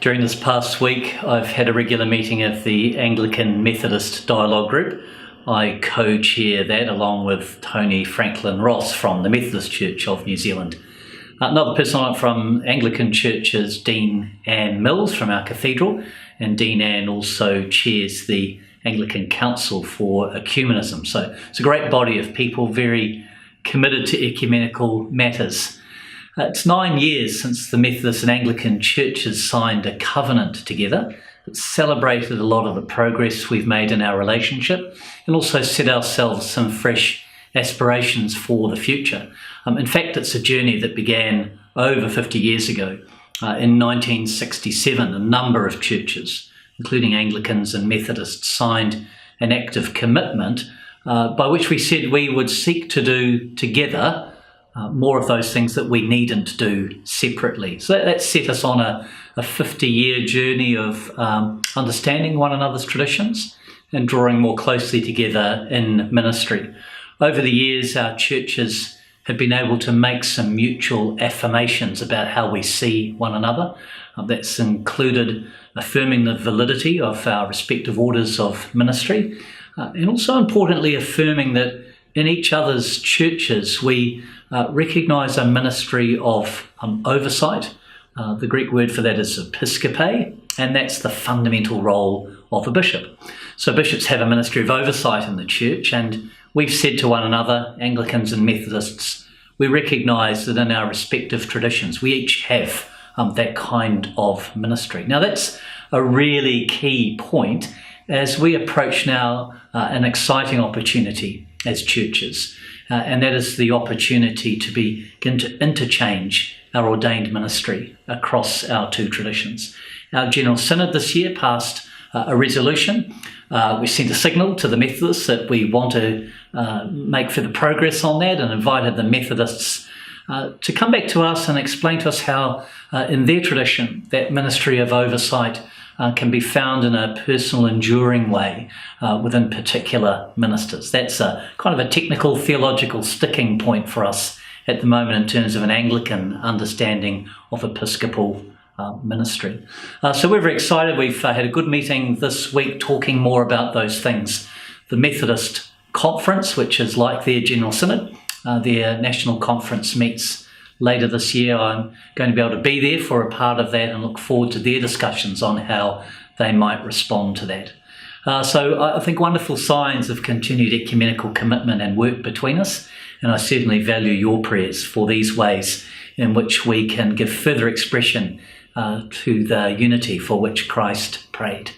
During this past week, I've had a regular meeting of the Anglican Methodist Dialogue Group. I co-chair that along with Tony Franklin Ross from the Methodist Church of New Zealand. Another person on it from Anglican Church is Dean Anne Mills from our cathedral, and Dean Anne also chairs the Anglican Council for Ecumenism. So it's a great body of people very committed to ecumenical matters. It's 9 years since the Methodist and Anglican churches signed a covenant together. It's celebrated a lot of the progress we've made in our relationship and also set ourselves some fresh aspirations for the future. In fact, it's a journey that began over 50 years ago. In 1967, a number of churches, including Anglicans and Methodists, signed an act of commitment by which we said we would seek to do together more of those things that we needn't do separately. So that set us on a 50-year journey of understanding one another's traditions and drawing more closely together in ministry. Over the years, our churches have been able to make some mutual affirmations about how we see one another. That's included affirming the validity of our respective orders of ministry, and also importantly affirming that in each other's churches we recognise a ministry of oversight. The Greek word for that is episcope, and that's the fundamental role of a bishop. So bishops have a ministry of oversight in the church, and we've said to one another, Anglicans and Methodists, we recognise that in our respective traditions we each have that kind of ministry. Now that's a really key point as we approach now an exciting opportunity as churches, and that is the opportunity to begin to interchange our ordained ministry across our two traditions. Our General Synod this year passed a resolution. We sent a signal to the Methodists that we want to make further progress on that, and invited the Methodists to come back to us and explain to us how in their tradition that ministry of oversight can be found in a personal, enduring way within particular ministers. That's a kind of a technical, theological sticking point for us at the moment in terms of an Anglican understanding of episcopal ministry. So we're very excited. We've had a good meeting this week talking more about those things. The Methodist Conference, which is like their General Synod, their national conference meets later this year. I'm going to be able to be there for a part of that and look forward to their discussions on how they might respond to that. So I think wonderful signs of continued ecumenical commitment and work between us, and I certainly value your prayers for these ways in which we can give further expression to the unity for which Christ prayed.